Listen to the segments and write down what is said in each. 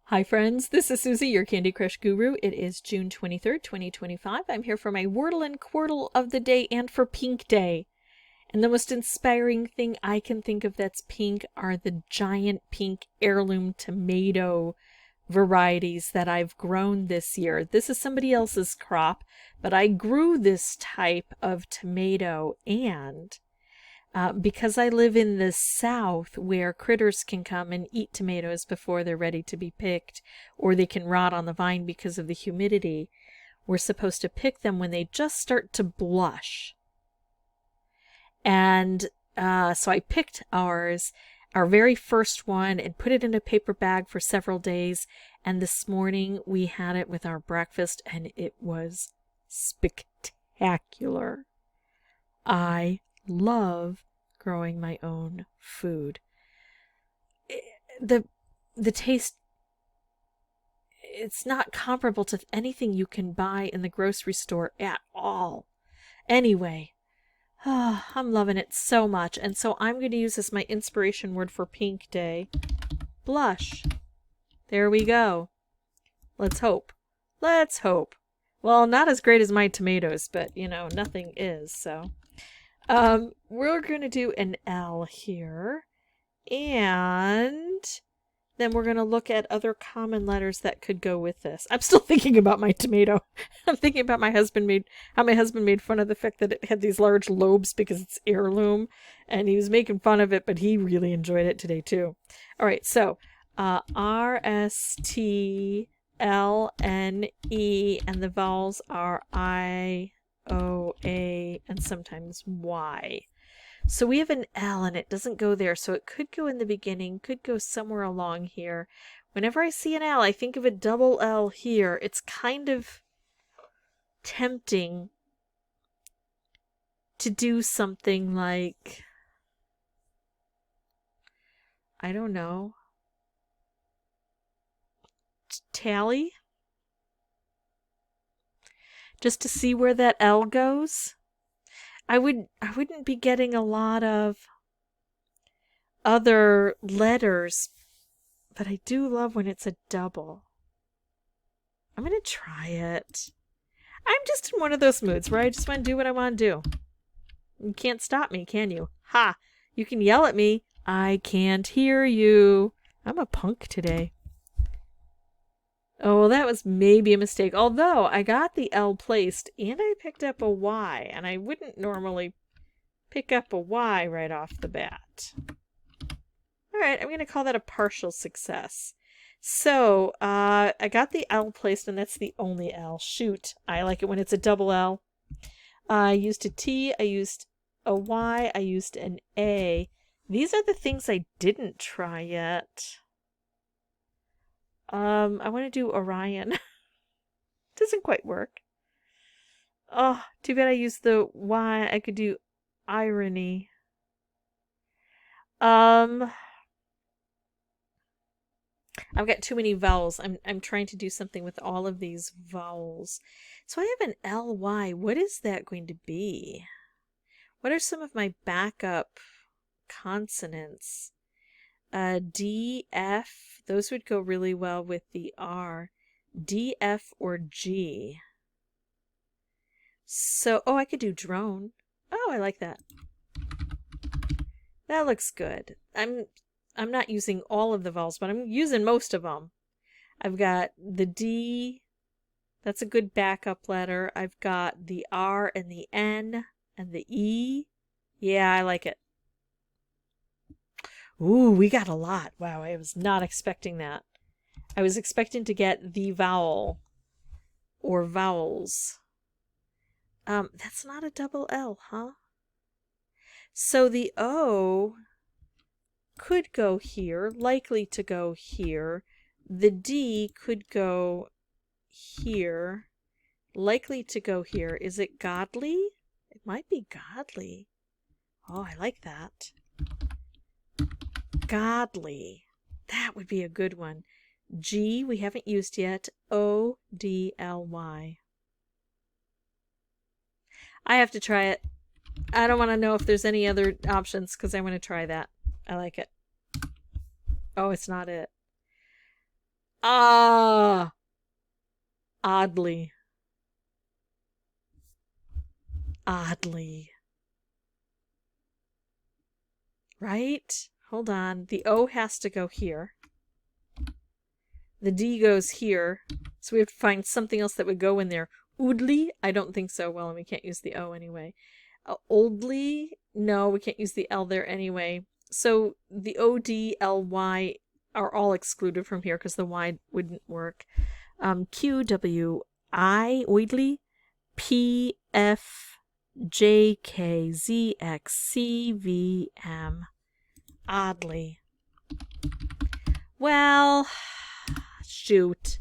Hi friends, this is Suzy, your Candy Crush guru. It is June 23rd, 2025. I'm here for my Wordle and Quordle of the day and for Pink Day. And the most inspiring thing I can think of that's pink are the giant pink heirloom tomato varieties that I've grown this year. This is somebody else's crop, but I grew this type of tomato, and because I live in the South where critters can come and eat tomatoes before they're ready to be picked, or they can rot on the vine because of the humidity, we're supposed to pick them when they just start to blush. And so I picked our very first one, and put it in a paper bag for several days. And this morning we had it with our breakfast, and it was spectacular. I love growing my own food. The taste, it's not comparable to anything you can buy in the grocery store at all. Anyway, I'm loving it so much, and so I'm going to use as my inspiration word for Pink Day. Blush. There we go. Let's hope. Let's hope. Well, not as great as my tomatoes, but, you know, nothing is, so. We're going to do an L here, and then we're going to look at other common letters that could go with this. I'm still thinking about my tomato. I'm thinking about how my husband made fun of the fact that it had these large lobes because it's heirloom, and he was making fun of it, but he really enjoyed it today too. All right, so R-S-T-L-N-E, and the vowels are I, O, A, and sometimes Y. So we have an L, and it doesn't go there, so it could go in the beginning, could go somewhere along here. Whenever I see an L, I think of a double L here. It's kind of tempting to do something like, I don't know, tally? Just to see where that L goes. I wouldn't be getting a lot of other letters, but I do love when it's a double. I'm going to try it. I'm just in one of those moods where I just want to do what I want to do. You can't stop me, can you? Ha! You can yell at me. I can't hear you. I'm a punk today. Oh, well, that was maybe a mistake. Although I got the L placed and I picked up a Y, and I wouldn't normally pick up a Y right off the bat. All right, I'm going to call that a partial success. So I got the L placed, and that's the only L. Shoot, I like it when it's a double L. I used a T, I used a Y, I used an A. These are the things I didn't try yet. I want to do Orion. Doesn't quite work. Oh, too bad I used the Y. I could do irony. I've got too many vowels. I'm trying to do something with all of these vowels. So I have an LY. What is that going to be? What are some of my backup consonants? D, F, those would go really well with the R. D, F, or G. So, oh, I could do drone. Oh, I like that. That looks good. I'm not using all of the vowels, but I'm using most of them. I've got the D. That's a good backup letter. I've got the R and the N and the E. Yeah, I like it. Ooh, we got a lot. Wow, I was not expecting that. I was expecting to get the vowel or vowels. That's not a double L, huh? So the O could go here, likely to go here. The D could go here, likely to go here. Is it godly? It might be godly. Oh, I like that. Godly. That would be a good one. G, we haven't used yet. O, D, L, Y. I have to try it. I don't want to know if there's any other options because I want to try that. I like it. Oh, it's not it. Ah, oddly. Oddly. Right? Hold on. The O has to go here. The D goes here. So we have to find something else that would go in there. Oodly? I don't think so. Well, and we can't use the O anyway. Oldly? No, we can't use the L there anyway. So the O, D, L, Y are all excluded from here because the Y wouldn't work. Q, W, I, oidly, P, F, J, K, Z, X, C, V, M. Oddly. Well, shoot.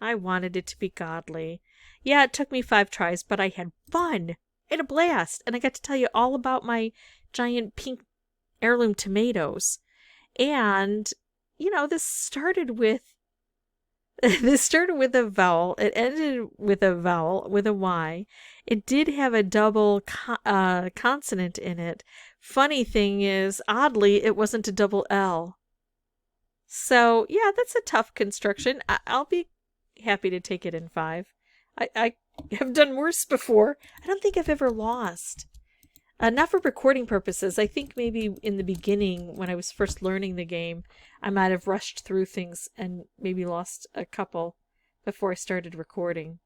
I wanted it to be godly. Yeah, it took me 5 tries, but I had fun. I had a blast. And I got to tell you all about my giant pink heirloom tomatoes. And, you know, this started with a vowel. It ended with a vowel, with a Y. It did have a double consonant in it. Funny thing is, oddly, it wasn't a double L. So, yeah, that's a tough construction. I'll be happy to take it in 5. I have done worse before. I don't think I've ever lost. Not for recording purposes. I think maybe in the beginning, when I was first learning the game, I might have rushed through things and maybe lost a couple before I started recording.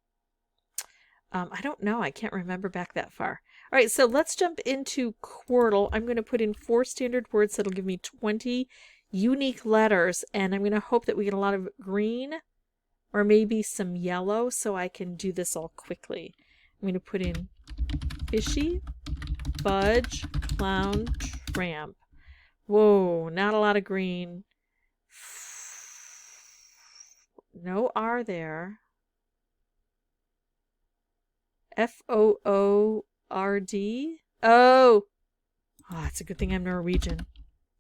I don't know. I can't remember back that far. All right, so let's jump into Quordle. I'm going to put in 4 standard words that'll give me 20 unique letters, and I'm going to hope that we get a lot of green or maybe some yellow so I can do this all quickly. I'm going to put in fishy, budge, clown, tramp. Whoa, not a lot of green. No R there. F-O-O-R-D? Oh! Oh, it's a good thing I'm Norwegian.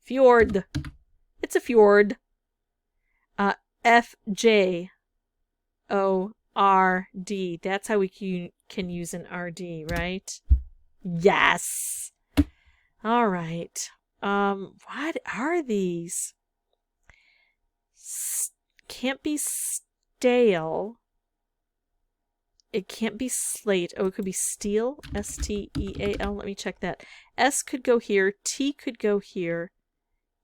Fjord. It's a fjord. F-J-O-R-D. That's how we can use an R-D, right? Yes! All right. What are these? Can't be stale. It can't be slate. Oh, it could be steel. S-T-E-A-L. Let me check that. S could go here. T could go here.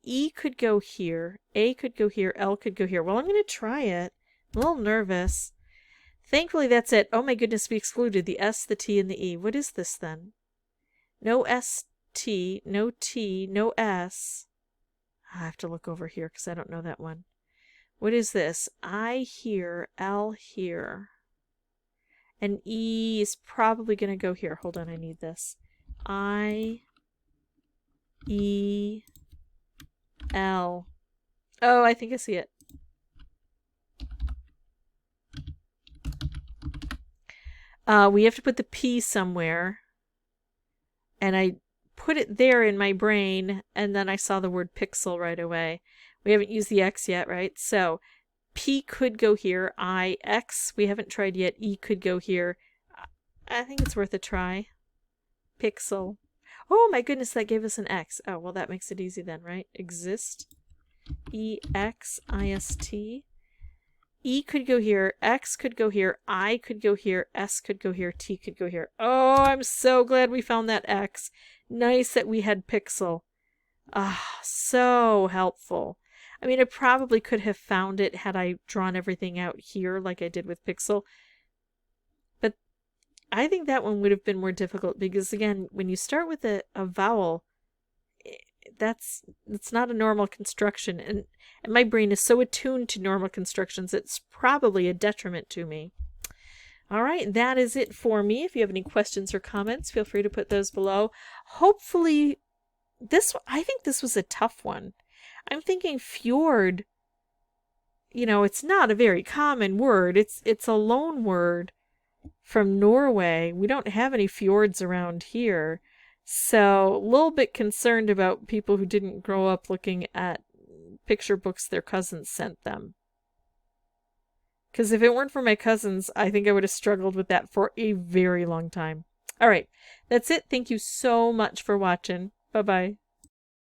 E could go here. A could go here. L could go here. Well, I'm going to try it. I'm a little nervous. Thankfully, that's it. Oh my goodness, we excluded the S, the T, and the E. What is this then? No S-T, no T, no S. I have to look over here because I don't know that one. What is this? I here, L here. And E is probably going to go here. Hold on, I need this. I, E, L. Oh, I think I see it. We have to put the P somewhere. And I put it there in my brain, and then I saw the word pixel right away. We haven't used the X yet, right? So P could go here. I, X, we haven't tried yet. E could go here. I think it's worth a try. Pixel. Oh my goodness, that gave us an X. Oh, well, that makes it easy then, right? Exist. E-X-I-S-T. E could go here. X could go here. I could go here. S could go here. T could go here. Oh, I'm so glad we found that X. Nice that we had pixel. Ah, so helpful. I mean, I probably could have found it had I drawn everything out here like I did with pixel. But I think that one would have been more difficult because, again, when you start with a vowel, it's not a normal construction. And my brain is so attuned to normal constructions, it's probably a detriment to me. All right, that is it for me. If you have any questions or comments, feel free to put those below. Hopefully, I think this was a tough one. I'm thinking fjord, you know, it's not a very common word. It's a loan word from Norway. We don't have any fjords around here. So a little bit concerned about people who didn't grow up looking at picture books their cousins sent them. Because if it weren't for my cousins, I think I would have struggled with that for a very long time. All right, that's it. Thank you so much for watching. Bye-bye.